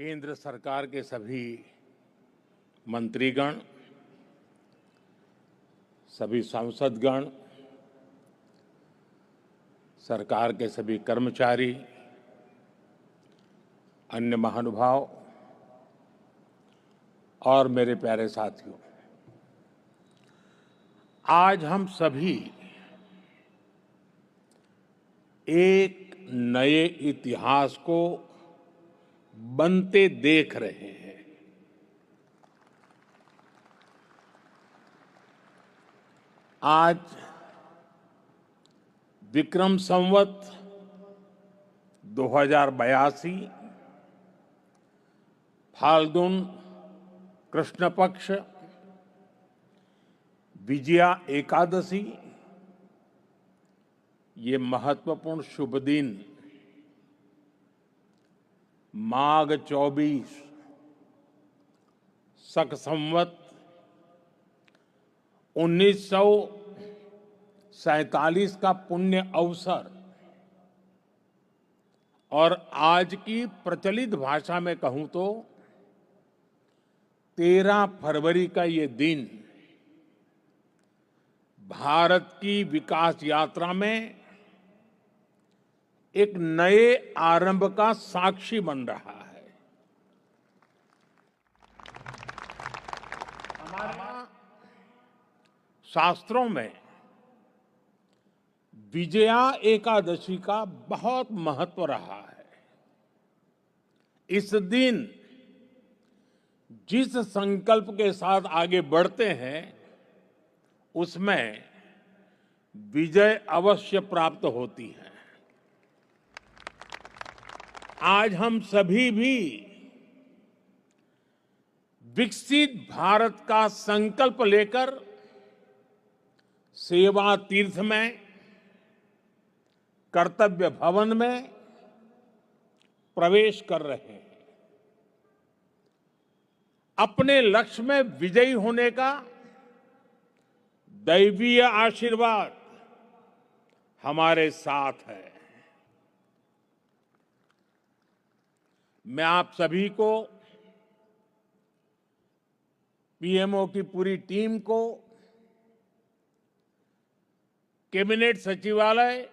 केंद्र सरकार के सभी मंत्रीगण, सभी सांसदगण, सरकार के सभी कर्मचारी, अन्य महानुभाव और मेरे प्यारे साथियों, आज हम सभी एक नए इतिहास को बनते देख रहे हैं। आज विक्रम संवत 2082 फाल्गुन कृष्ण पक्ष विजया एकादशी, ये महत्वपूर्ण शुभ दिन माघ 24 शक संवत 1947 का पुण्य अवसर और आज की प्रचलित भाषा में कहूं तो 13 फरवरी का ये दिन भारत की विकास यात्रा में एक नए आरंभ का साक्षी बन रहा है। हमारे शास्त्रों में विजया एकादशी का बहुत महत्व रहा है। इस दिन जिस संकल्प के साथ आगे बढ़ते हैं उसमें विजय अवश्य प्राप्त होती है। आज हम सभी भी विकसित भारत का संकल्प लेकर सेवा तीर्थ में, कर्तव्य भवन में प्रवेश कर रहे हैं। अपने लक्ष्य में विजयी होने का दैवीय आशीर्वाद हमारे साथ है। मैं आप सभी को, पीएमओ की पूरी टीम को, कैबिनेट सचिवालय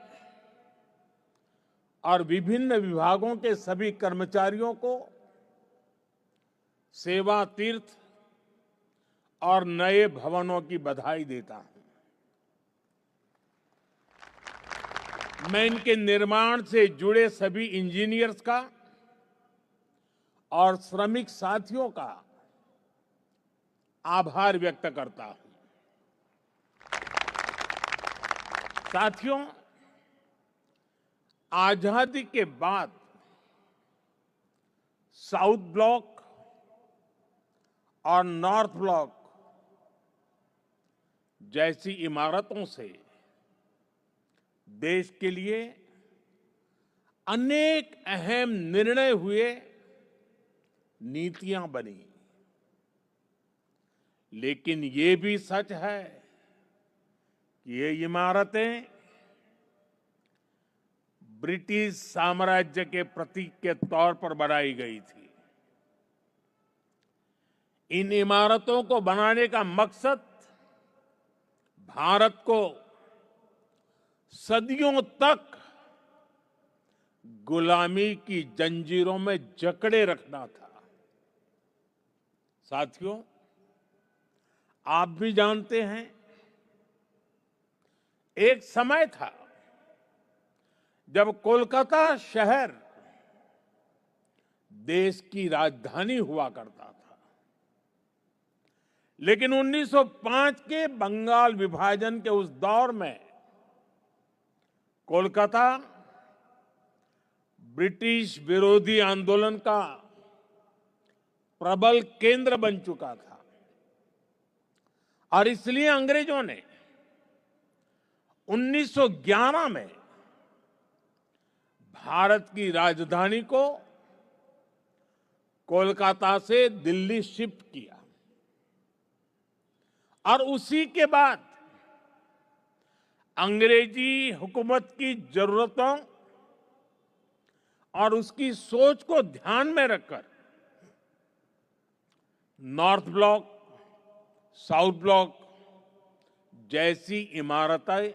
और विभिन्न विभागों के सभी कर्मचारियों को सेवा तीर्थ और नए भवनों की बधाई देता हूं। मैं इनके निर्माण से जुड़े सभी इंजीनियर्स का और श्रमिक साथियों का आभार व्यक्त करता हूं। साथियों, आजादी के बाद साउथ ब्लॉक और नॉर्थ ब्लॉक जैसी इमारतों से देश के लिए अनेक अहम निर्णय हुए, नीतियां बनी। लेकिन ये भी सच है कि ये इमारतें ब्रिटिश साम्राज्य के प्रतीक के तौर पर बनाई गई थी। इन इमारतों को बनाने का मकसद भारत को सदियों तक गुलामी की जंजीरों में जकड़े रखना था। साथियों, आप भी जानते हैं, एक समय था जब कोलकाता शहर देश की राजधानी हुआ करता था। लेकिन 1905 के बंगाल विभाजन के उस दौर में कोलकाता ब्रिटिश विरोधी आंदोलन का प्रबल केंद्र बन चुका था और इसलिए अंग्रेजों ने 1911 में भारत की राजधानी को कोलकाता से दिल्ली शिफ्ट किया और उसी के बाद अंग्रेजी हुकूमत की जरूरतों और उसकी सोच को ध्यान में रखकर नॉर्थ ब्लॉक, साउथ ब्लॉक जैसी इमारतें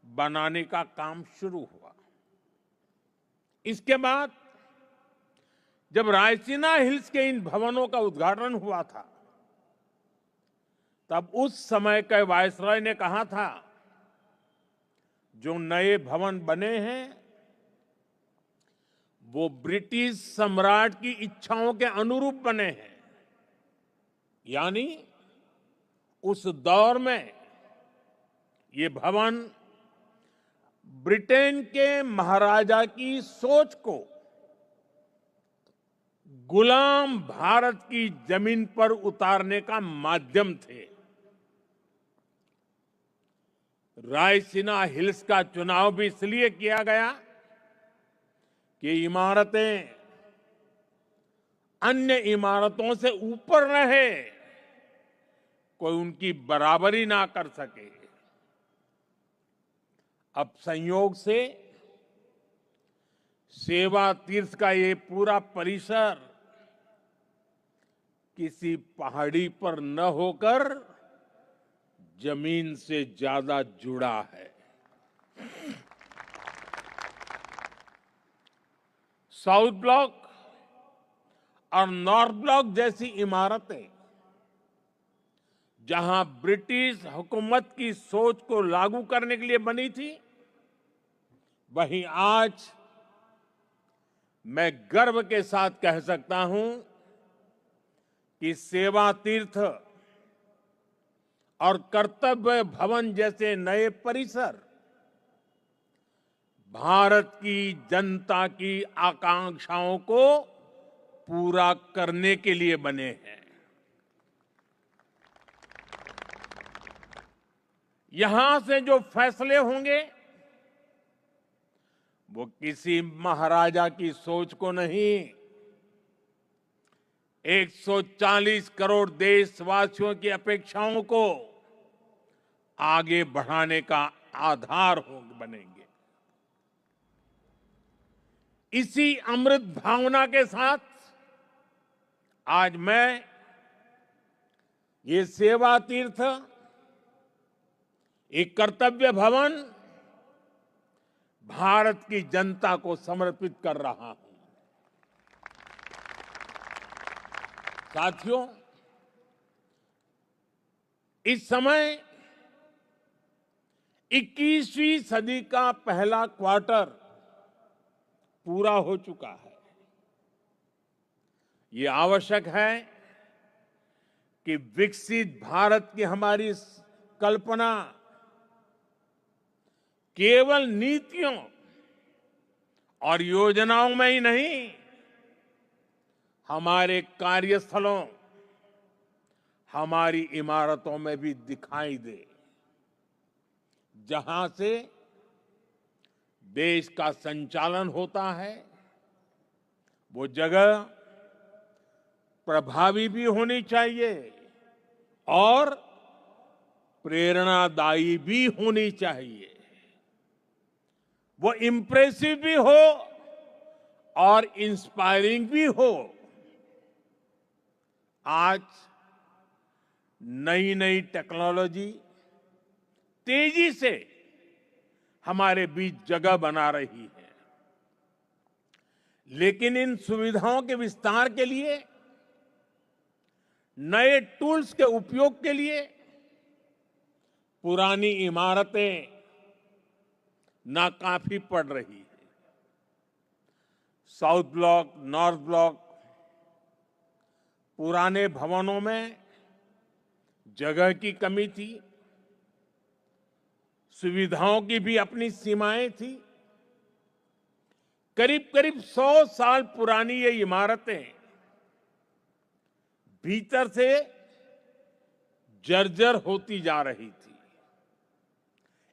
बनाने का काम शुरू हुआ। इसके बाद जब रायसीना हिल्स के इन भवनों का उद्घाटन हुआ था, तब उस समय के वायसराय ने कहा था, जो नए भवन बने हैं वो ब्रिटिश सम्राट की इच्छाओं के अनुरूप बने हैं। यानी उस दौर में ये भवन ब्रिटेन के महाराजा की सोच को गुलाम भारत की जमीन पर उतारने का माध्यम थे। रायसीना हिल्स का चुनाव भी इसलिए किया गया कि इमारतें अन्य इमारतों से ऊपर रहे, कोई उनकी बराबरी ना कर सके। अब संयोग से सेवा तीर्थ का ये पूरा परिसर किसी पहाड़ी पर न होकर जमीन से ज्यादा जुड़ा है। साउथ ब्लॉक और नॉर्थ ब्लॉक जैसी इमारतें जहां ब्रिटिश हुकूमत की सोच को लागू करने के लिए बनी थी, वहीं आज मैं गर्व के साथ कह सकता हूं कि सेवा तीर्थ और कर्तव्य भवन जैसे नए परिसर भारत की जनता की आकांक्षाओं को पूरा करने के लिए बने हैं। यहां से जो फैसले होंगे वो किसी महाराजा की सोच को नहीं, 140 करोड़ देशवासियों की अपेक्षाओं को आगे बढ़ाने का आधार बनेंगे। इसी अमृत भावना के साथ आज मैं ये सेवा तीर्थ, एक कर्तव्य भवन भारत की जनता को समर्पित कर रहा हूं। साथियों, इस समय 21वीं सदी का पहला क्वार्टर पूरा हो चुका है। ये आवश्यक है कि विकसित भारत की हमारी कल्पना केवल नीतियों और योजनाओं में ही नहीं, हमारे कार्यस्थलों, हमारी इमारतों में भी दिखाई दे, जहां से देश का संचालन होता है वो जगह प्रभावी भी होनी चाहिए और प्रेरणादायी भी होनी चाहिए। वो इम्प्रेसिव भी हो और इंस्पायरिंग भी हो। आज नई नई टेक्नोलॉजी तेजी से हमारे बीच जगह बना रही है, लेकिन इन सुविधाओं के विस्तार के लिए, नए टूल्स के उपयोग के लिए पुरानी इमारतें नाकाफी पड़ रही है। साउथ ब्लॉक, नॉर्थ ब्लॉक, पुराने भवनों में जगह की कमी थी, सुविधाओं की भी अपनी सीमाएं थी। करीब करीब 100 साल पुरानी ये इमारतें भीतर से जर्जर होती जा रही थी।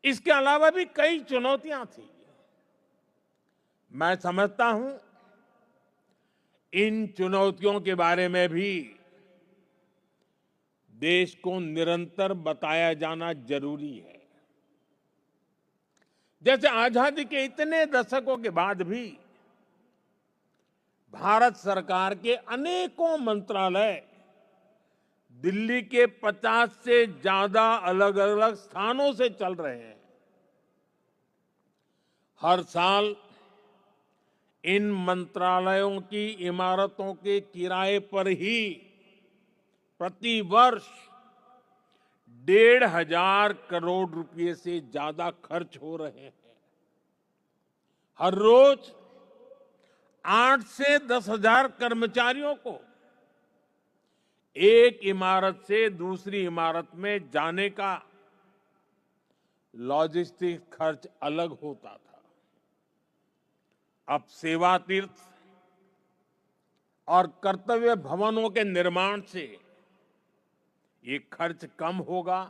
इसके अलावा भी कई चुनौतियां थी। मैं समझता हूं इन चुनौतियों के बारे में भी देश को निरंतर बताया जाना जरूरी है। जैसे आजादी के इतने दशकों के बाद भी भारत सरकार के अनेकों मंत्रालय दिल्ली के 50 से ज्यादा अलग अलग स्थानों से चल रहे हैं। हर साल इन मंत्रालयों की इमारतों के किराए पर ही प्रति वर्ष 1,500 करोड़ रुपए से ज्यादा खर्च हो रहे हैं। हर रोज 8 से 10,000 कर्मचारियों को एक इमारत से दूसरी इमारत में जाने का लॉजिस्टिक खर्च अलग होता था। अब सेवा तीर्थ और कर्तव्य भवनों के निर्माण से ये खर्च कम होगा,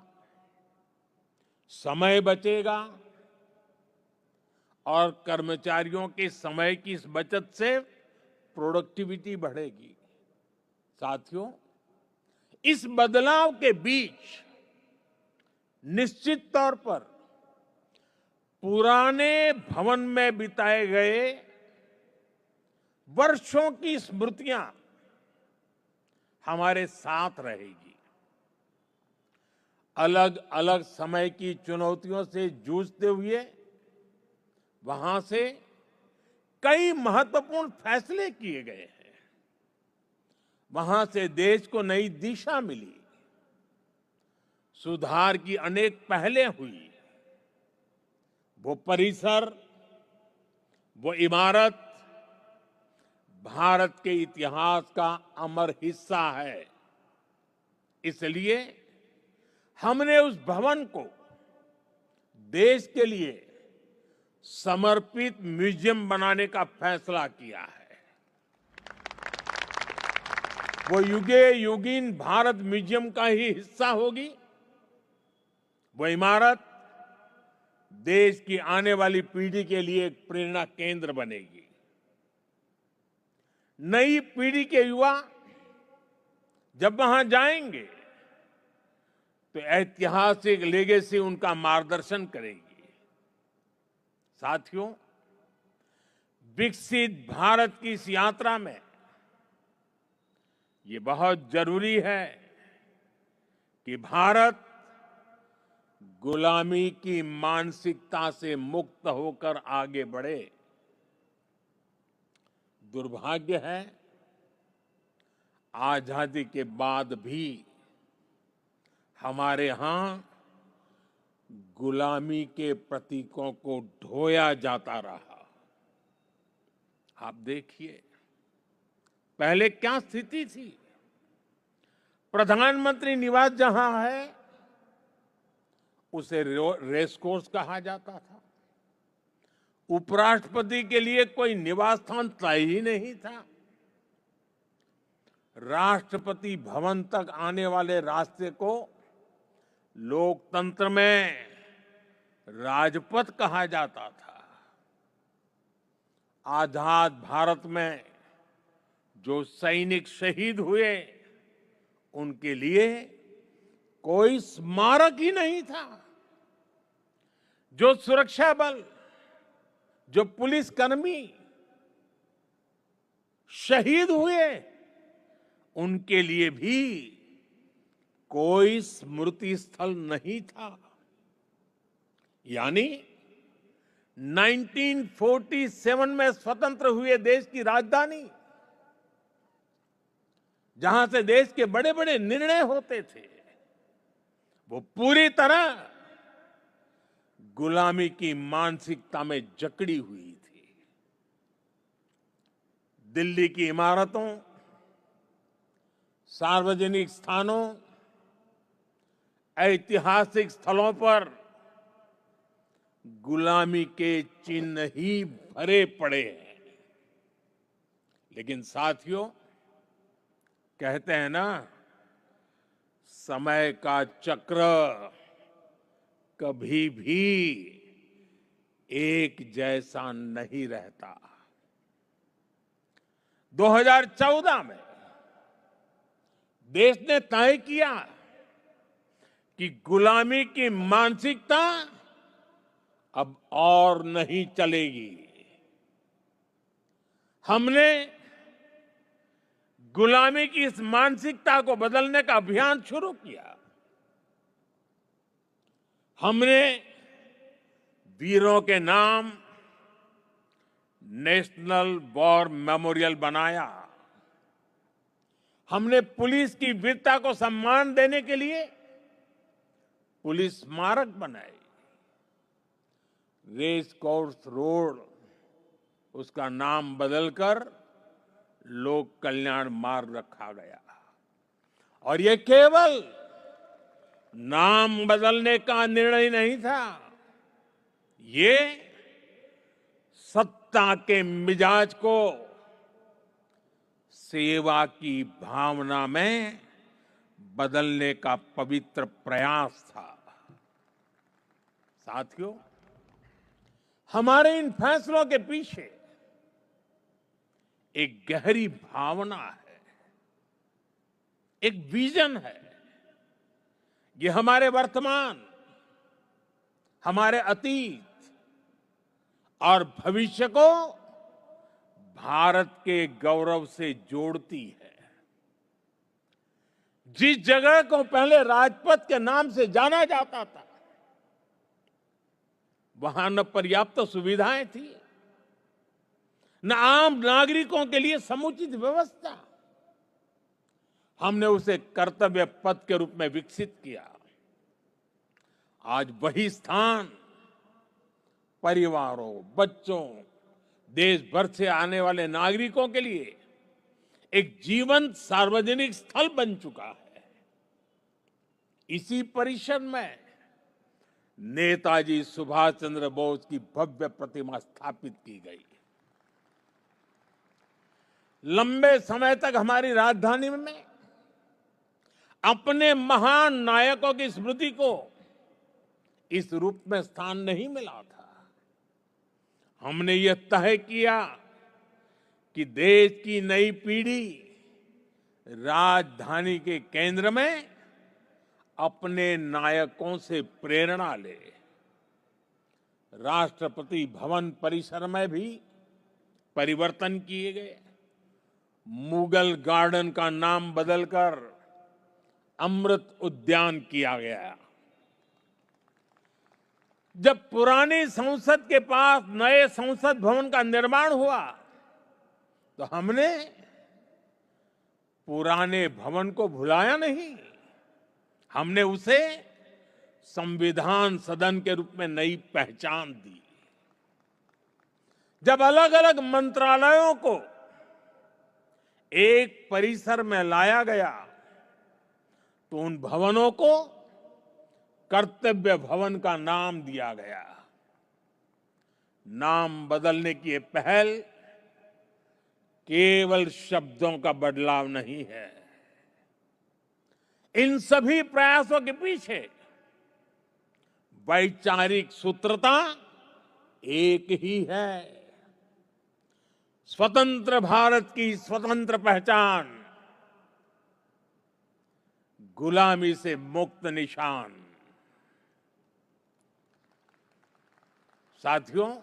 समय बचेगा और कर्मचारियों के समय की इस बचत से प्रोडक्टिविटी बढ़ेगी। साथियों, इस बदलाव के बीच निश्चित तौर पर पुराने भवन में बिताए गए वर्षों की स्मृतियां हमारे साथ रहेगी। अलग अलग समय की चुनौतियों से जूझते हुए वहां से कई महत्वपूर्ण फैसले किए गए हैं। वहां से देश को नई दिशा मिली, सुधार की अनेक पहलें हुई। वो परिसर, वो इमारत भारत के इतिहास का अमर हिस्सा है। इसलिए हमने उस भवन को देश के लिए समर्पित म्यूजियम बनाने का फैसला किया है। वो युगे युगीन भारत म्यूजियम का ही हिस्सा होगी। वो इमारत देश की आने वाली पीढ़ी के लिए एक प्रेरणा केंद्र बनेगी। नई पीढ़ी के युवा जब वहां जाएंगे तो ऐतिहासिक लेगेसी उनका मार्गदर्शन करेगी। साथियों, विकसित भारत की इस यात्रा में ये बहुत जरूरी है कि भारत गुलामी की मानसिकता से मुक्त होकर आगे बढ़े। दुर्भाग्य है, आजादी के बाद भी हमारे यहां गुलामी के प्रतीकों को ढोया जाता रहा। आप देखिए, पहले क्या स्थिति थी। प्रधानमंत्री निवास जहां है उसे रेस कोर्स कहा जाता था। उपराष्ट्रपति के लिए कोई निवास स्थान तय ही नहीं था। राष्ट्रपति भवन तक आने वाले रास्ते को लोकतंत्र में राजपथ कहा जाता था। आजाद भारत में जो सैनिक शहीद हुए उनके लिए कोई स्मारक ही नहीं था। जो सुरक्षा बल, जो पुलिसकर्मी शहीद हुए उनके लिए भी कोई स्मृति स्थल नहीं था। यानी 1947 में स्वतंत्र हुए देश की राजधानी, जहां से देश के बड़े बड़े निर्णय होते थे, वो पूरी तरह गुलामी की मानसिकता में जकड़ी हुई थी। दिल्ली की इमारतों, सार्वजनिक स्थानों, ऐतिहासिक स्थलों पर गुलामी के चिन्ह ही भरे पड़े हैं। लेकिन साथियों, कहते हैं ना, समय का चक्र कभी भी एक जैसा नहीं रहता। 2014 में देश ने तय किया कि गुलामी की मानसिकता अब और नहीं चलेगी। हमने गुलामी की इस मानसिकता को बदलने का अभियान शुरू किया। हमने वीरों के नाम नेशनल वॉर मेमोरियल बनाया। हमने पुलिस की वीरता को सम्मान देने के लिए पुलिस स्मारक बनाए। रेस कोर्स रोड उसका नाम बदलकर लोक कल्याण मार्ग रखा गया। और ये केवल नाम बदलने का निर्णय नहीं था, ये सत्ता के मिजाज को सेवा की भावना में बदलने का पवित्र प्रयास था। साथियों, हमारे इन फैसलों के पीछे एक गहरी भावना है, एक विजन है। ये हमारे वर्तमान, हमारे अतीत और भविष्य को भारत के गौरव से जोड़ती है। जिस जगह को पहले राजपथ के नाम से जाना जाता था, वहां न पर्याप्त सुविधाएं थी, न आम नागरिकों के लिए समुचित व्यवस्था। हमने उसे कर्तव्य पथ के रूप में विकसित किया। आज वही स्थान परिवारों, बच्चों, देश भर से आने वाले नागरिकों के लिए एक जीवंत सार्वजनिक स्थल बन चुका है। इसी परिसर में नेताजी सुभाष चंद्र बोस की भव्य प्रतिमा स्थापित की गई। लंबे समय तक हमारी राजधानी में अपने महान नायकों की स्मृति को इस रूप में स्थान नहीं मिला था। हमने यह तय किया कि देश की नई पीढ़ी राजधानी के केंद्र में अपने नायकों से प्रेरणा ले। राष्ट्रपति भवन परिसर में भी परिवर्तन किए गए। मुगल गार्डन का नाम बदलकर अमृत उद्यान किया गया। जब पुरानी संसद के पास नए संसद भवन का निर्माण हुआ, तो हमने पुराने भवन को भुलाया नहीं। हमने उसे संविधान सदन के रूप में नई पहचान दी। जब अलग अलग मंत्रालयों को एक परिसर में लाया गया, तो उन भवनों को कर्तव्य भवन का नाम दिया गया। नाम बदलने की ये पहल केवल शब्दों का बदलाव नहीं है। इन सभी प्रयासों के पीछे वैचारिक सूत्रता एक ही है। स्वतंत्र भारत की स्वतंत्र पहचान, गुलामी से मुक्त निशान। साथियों,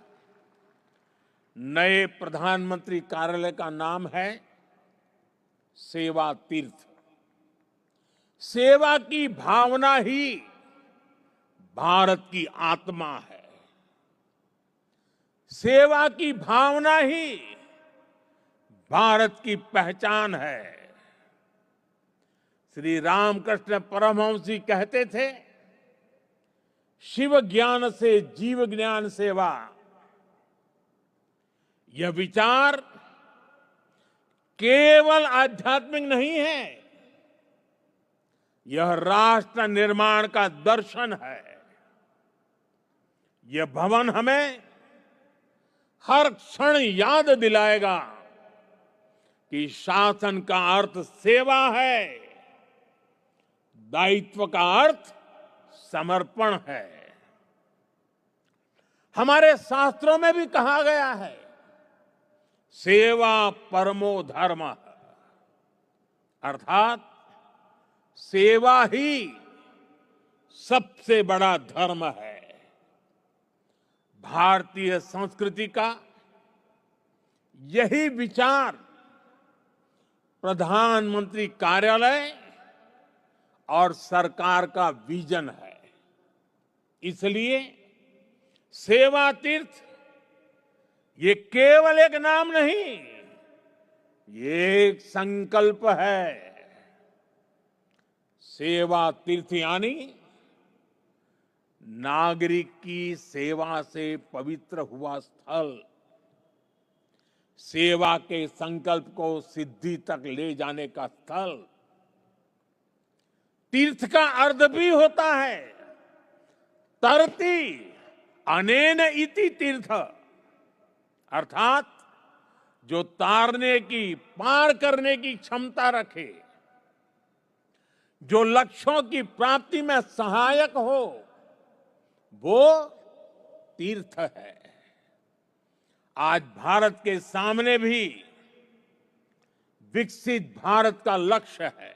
नए प्रधानमंत्री कार्यालय का नाम है सेवा तीर्थ। सेवा की भावना ही भारत की आत्मा है। सेवा की भावना ही भारत की पहचान है। श्री रामकृष्ण परमहंस जी कहते थे, शिव ज्ञान से जीव ज्ञान सेवा। यह विचार केवल आध्यात्मिक नहीं है, यह राष्ट्र निर्माण का दर्शन है। यह भवन हमें हर क्षण याद दिलाएगा कि शासन का अर्थ सेवा है, दायित्व का अर्थ समर्पण है। हमारे शास्त्रों में भी कहा गया है, सेवा परमो धर्म, अर्थात सेवा ही सबसे बड़ा धर्म है। भारतीय संस्कृति का यही विचार प्रधानमंत्री कार्यालय और सरकार का विजन है। इसलिए सेवा तीर्थ ये केवल एक नाम नहीं, ये एक संकल्प है। सेवा तीर्थ यानी नागरिक की सेवा से पवित्र हुआ स्थल, सेवा के संकल्प को सिद्धि तक ले जाने का स्थल। तीर्थ का अर्थ भी होता है तरति अनेन इति तीर्थ, अर्थात जो तारने की, पार करने की क्षमता रखे, जो लक्ष्यों की प्राप्ति में सहायक हो, वो तीर्थ है। आज भारत के सामने भी विकसित भारत का लक्ष्य है,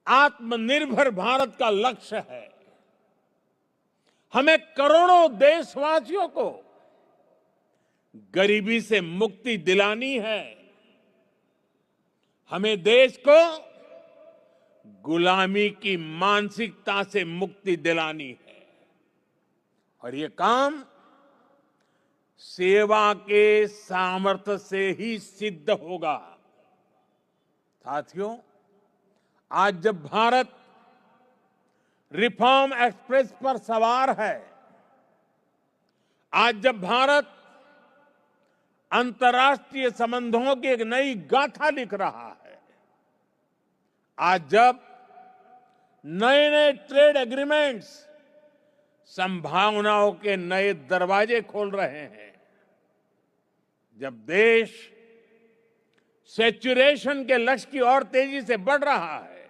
आत्मनिर्भर भारत का लक्ष्य है। हमें करोड़ों देशवासियों को गरीबी से मुक्ति दिलानी है। हमें देश को गुलामी की मानसिकता से मुक्ति दिलानी है और ये काम सेवा के सामर्थ्य से ही सिद्ध होगा। साथियों, आज जब भारत रिफॉर्म एक्सप्रेस पर सवार है, आज जब भारत अंतर्राष्ट्रीय संबंधों की एक नई गाथा लिख रहा है, आज जब नए नए ट्रेड एग्रीमेंट्स संभावनाओं के नए दरवाजे खोल रहे हैं, जब देश सैचुरेशन के लक्ष्य की ओर तेजी से बढ़ रहा है,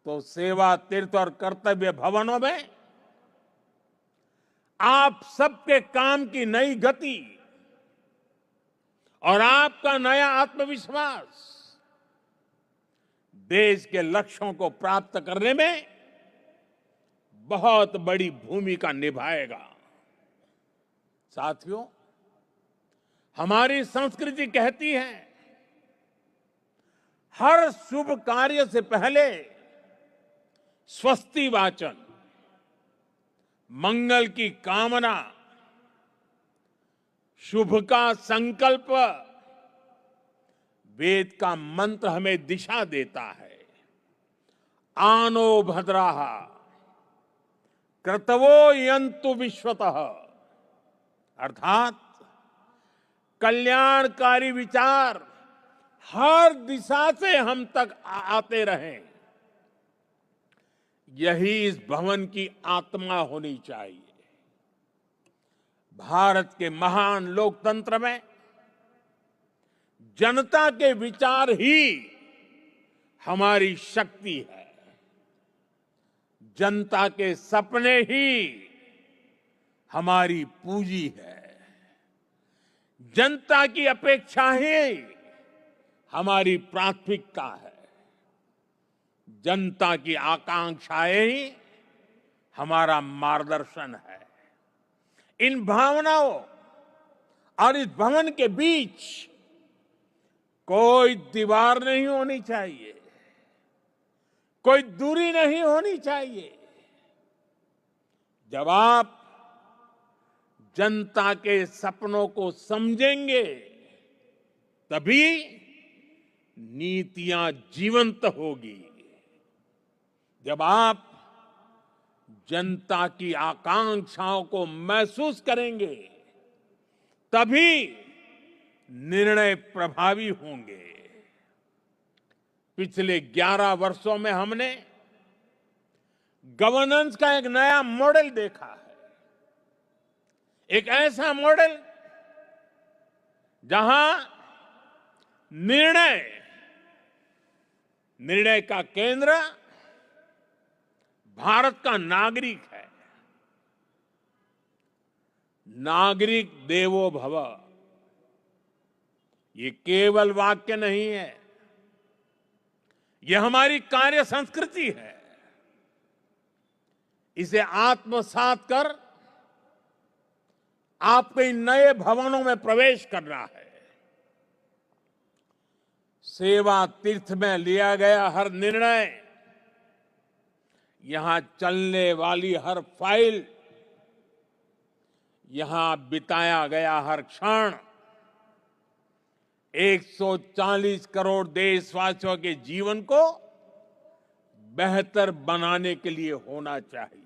तो सेवा तीर्थ और कर्तव्य भवनों में आप सबके काम की नई गति और आपका नया आत्मविश्वास देश के लक्ष्यों को प्राप्त करने में बहुत बड़ी भूमिका निभाएगा। साथियों, हमारी संस्कृति कहती है हर शुभ कार्य से पहले स्वस्ति वाचन, मंगल की कामना, शुभ का संकल्प, वेद का मंत्र हमें दिशा देता है। आनो भद्राः क्रतवो यन्तु विश्वतः, अर्थात कल्याणकारी विचार हर दिशा से हम तक आते रहें, यही इस भवन की आत्मा होनी चाहिए। भारत के महान लोकतंत्र में जनता के विचार ही हमारी शक्ति है, जनता के सपने ही हमारी पूंजी है, जनता की अपेक्षा ही हमारी प्राथमिकता है, जनता की आकांक्षाएं ही हमारा मार्गदर्शन है। इन भावनाओं और इस भवन के बीच कोई दीवार नहीं होनी चाहिए, कोई दूरी नहीं होनी चाहिए। जब आप जनता के सपनों को समझेंगे, तभी नीतियां जीवंत होगी। जब आप जनता की आकांक्षाओं को महसूस करेंगे, तभी निर्णय प्रभावी होंगे। पिछले 11 वर्षों में हमने गवर्नेंस का एक नया मॉडल देखा है, एक ऐसा मॉडल जहां निर्णय का केंद्र भारत का नागरिक है। नागरिक देवो भव, ये केवल वाक्य नहीं है, ये हमारी कार्य संस्कृति है। इसे आत्मसात कर आपको इन नए भवनों में प्रवेश करना है। सेवा तीर्थ में लिया गया हर निर्णय, यहां चलने वाली हर फाइल, यहां बिताया गया हर क्षण 140 करोड़ देशवासियों के जीवन को बेहतर बनाने के लिए होना चाहिए।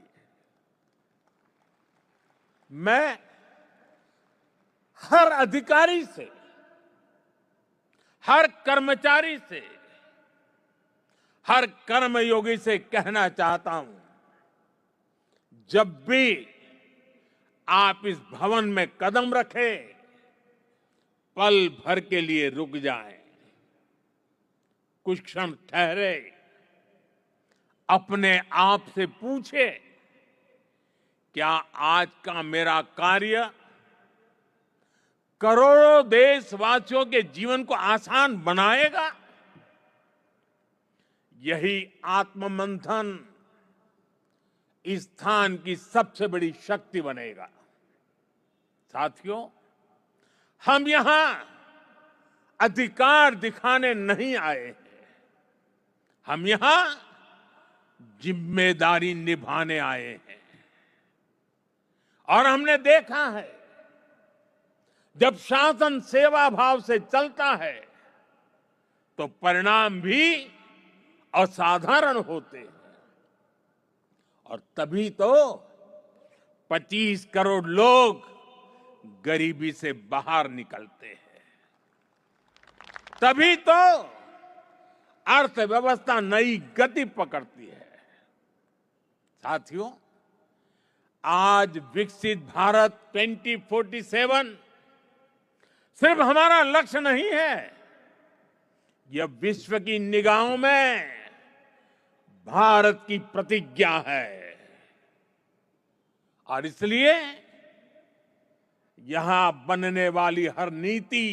मैं हर अधिकारी से, हर कर्मचारी से, हर कर्मयोगी से कहना चाहता हूं, जब भी आप इस भवन में कदम रखें, पल भर के लिए रुक जाएं, कुछ क्षण ठहरे, अपने आप से पूछे, क्या आज का मेरा कार्य करोड़ों देशवासियों के जीवन को आसान बनाएगा? यही आत्ममंथन इस स्थान की सबसे बड़ी शक्ति बनेगा। साथियों, हम यहां अधिकार दिखाने नहीं आए हैं, हम यहां जिम्मेदारी निभाने आए हैं। और हमने देखा है, जब शासन सेवा भाव से चलता है तो परिणाम भी असाधारण होते हैं। और तभी तो 25 करोड़ लोग गरीबी से बाहर निकलते हैं, तभी तो अर्थव्यवस्था नई गति पकड़ती है। साथियों, आज विकसित भारत 2047 सिर्फ हमारा लक्ष्य नहीं है, यह विश्व की निगाहों में भारत की प्रतिज्ञा है। और इसलिए यहां बनने वाली हर नीति,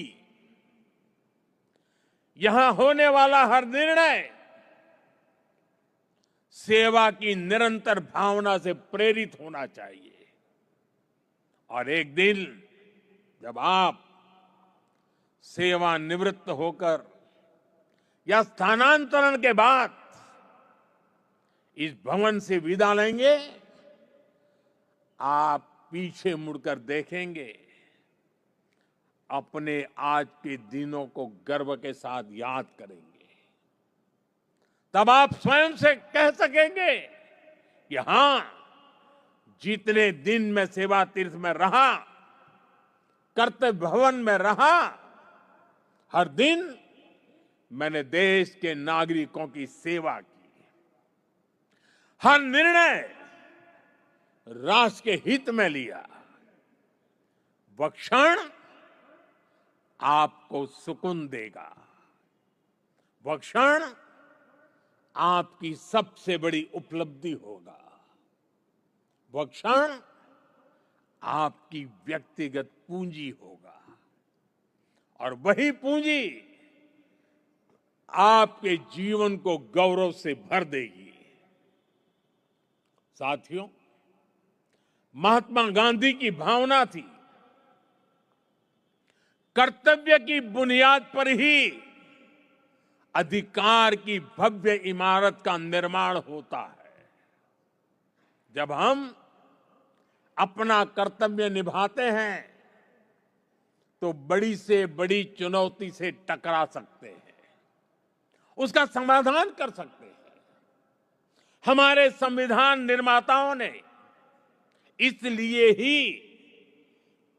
यहां होने वाला हर निर्णय सेवा की निरंतर भावना से प्रेरित होना चाहिए। और एक दिन जब आप सेवानिवृत्त होकर या स्थानांतरण के बाद इस भवन से विदा लेंगे, आप पीछे मुड़कर देखेंगे, अपने आज के दिनों को गर्व के साथ याद करेंगे। तब आप स्वयं से कह सकेंगे कि हां, जितने दिन मैं सेवा तीर्थ में रहा, कर्तव्य भवन में रहा, हर दिन मैंने देश के नागरिकों की सेवा की, हर निर्णय राष्ट्र के हित में लिया। वह क्षण आपको सुकून देगा, वह क्षण आपकी सबसे बड़ी उपलब्धि होगा, वह क्षण आपकी व्यक्तिगत पूंजी होगा। और वही पूंजी आपके जीवन को गौरव से भर देगी। साथियों, महात्मा गांधी की भावना थी, कर्तव्य की बुनियाद पर ही अधिकार की भव्य इमारत का निर्माण होता है। जब हम अपना कर्तव्य निभाते हैं तो बड़ी से बड़ी चुनौती से टकरा सकते हैं, उसका समाधान कर सकते हैं। हमारे संविधान निर्माताओं ने इसलिए ही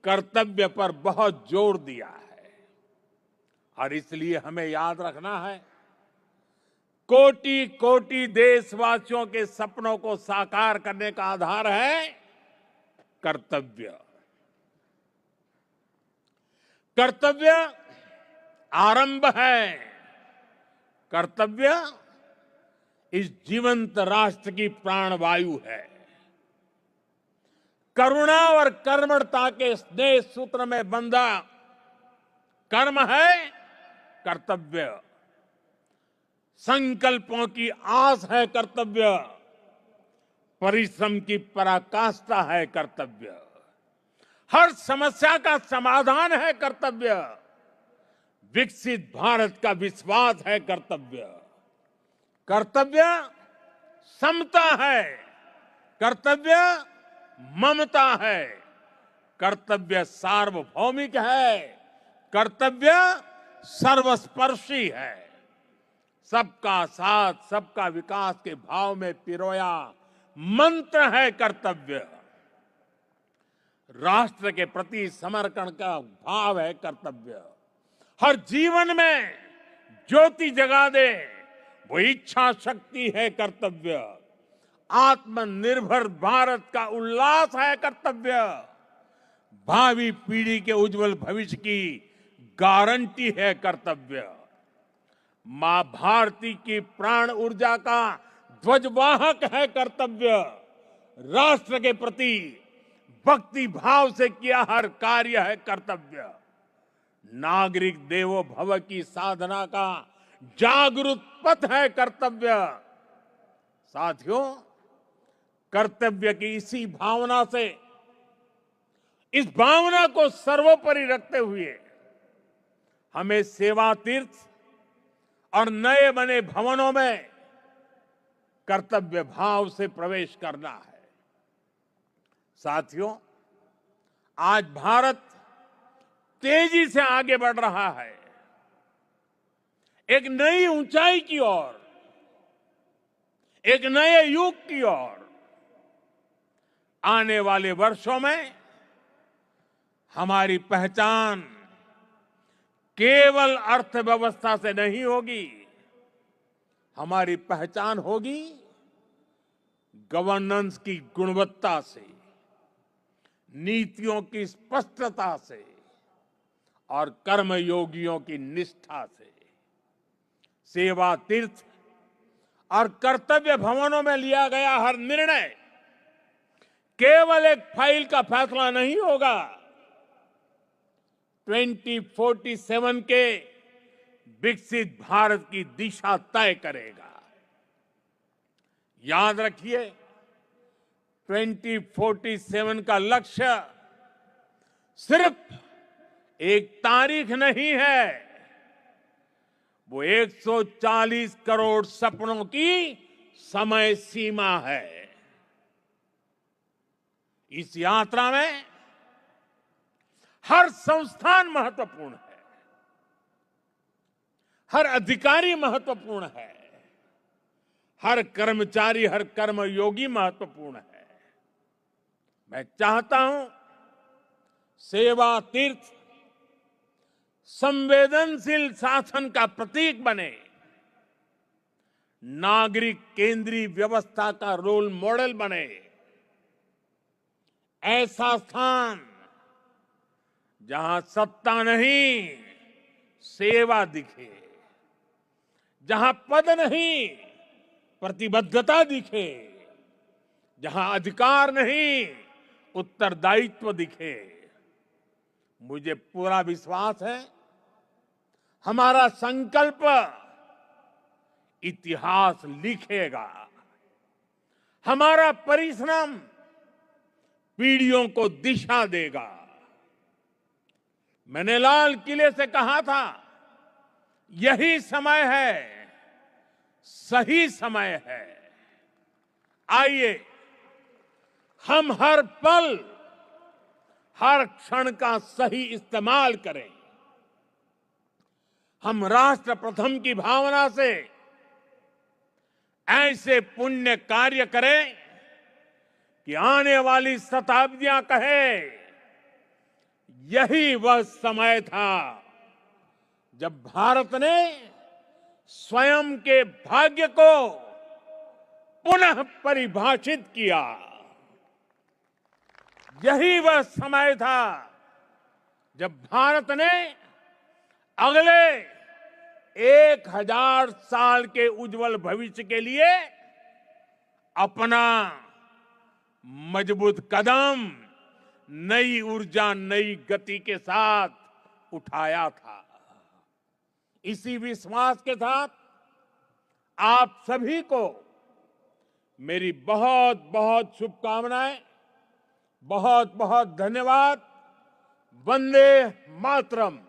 कर्तव्य पर बहुत जोर दिया है। और इसलिए हमें याद रखना है, कोटि कोटि देशवासियों के सपनों को साकार करने का आधार है कर्तव्य। कर्तव्य आरंभ है, कर्तव्य इस जीवंत राष्ट्र की प्राणवायु है। करुणा और कर्मठता के स्नेह सूत्र में बंधा कर्म है कर्तव्य, संकल्पों की आस है कर्तव्य, परिश्रम की पराकाष्ठा है कर्तव्य, हर समस्या का समाधान है कर्तव्य, विकसित भारत का विश्वास है कर्तव्य। कर्तव्य समता है, कर्तव्य ममता है, कर्तव्य सार्वभौमिक है, कर्तव्य सर्वस्पर्शी है। सबका साथ, सबका विकास के भाव में पिरोया मंत्र है कर्तव्य। राष्ट्र के प्रति समर्पण का भाव है कर्तव्य। हर जीवन में ज्योति जगा दे वो इच्छा शक्ति है कर्तव्य। आत्मनिर्भर भारत का उल्लास है कर्तव्य। भावी पीढ़ी के उज्जवल भविष्य की गारंटी है कर्तव्य। मां भारती की प्राण ऊर्जा का ध्वजवाहक है कर्तव्य। राष्ट्र के प्रति भक्ति भाव से किया हर कार्य है कर्तव्य। नागरिक देवो भव की साधना का जागरूक पथ है कर्तव्य। साथियों, कर्तव्य की इसी भावना से, इस भावना को सर्वोपरि रखते हुए हमें सेवा तीर्थ और नए बने भवनों में कर्तव्य भाव से प्रवेश करना है। साथियों, आज भारत तेजी से आगे बढ़ रहा है, एक नई ऊंचाई की ओर, एक नए युग की ओर। आने वाले वर्षों में हमारी पहचान केवल अर्थव्यवस्था से नहीं होगी, हमारी पहचान होगी गवर्नेंस की गुणवत्ता से, नीतियों की स्पष्टता से और कर्मयोगियों की निष्ठा से। सेवा तीर्थ और कर्तव्य भवनों में लिया गया हर निर्णय केवल एक फाइल का फैसला नहीं होगा, 2047 के विकसित भारत की दिशा तय करेगा। याद रखिए, 2047 का लक्ष्य सिर्फ एक तारीख नहीं है, वो 140 करोड़ सपनों की समय सीमा है। इस यात्रा में हर संस्थान महत्वपूर्ण है, हर अधिकारी महत्वपूर्ण है, हर कर्मचारी, हर कर्मयोगी महत्वपूर्ण है। मैं चाहता हूं सेवा तीर्थ संवेदनशील शासन का प्रतीक बने, नागरिक केंद्रीय व्यवस्था का रोल मॉडल बने। ऐसा स्थान जहां सत्ता नहीं, सेवा दिखे, जहां पद नहीं, प्रतिबद्धता दिखे, जहां अधिकार नहीं, उत्तरदायित्व दिखे। मुझे पूरा विश्वास है हमारा संकल्प इतिहास लिखेगा, हमारा परिश्रम पीढ़ियों को दिशा देगा। मैंने लाल किले से कहा था, यही समय है, सही समय है। आइए हम हर पल, हर क्षण का सही इस्तेमाल करें। हम राष्ट्र प्रथम की भावना से ऐसे पुण्य कार्य करें कि आने वाली शताब्दियां कहे, यही वह समय था जब भारत ने स्वयं के भाग्य को पुनः परिभाषित किया। यही वह समय था जब भारत ने अगले 1000 साल के उज्जवल भविष्य के लिए अपना मजबूत कदम नई ऊर्जा, नई गति के साथ उठाया था। इसी विश्वास के साथ आप सभी को मेरी बहुत बहुत शुभकामनाएं, बहुत बहुत धन्यवाद। वंदे मातरम।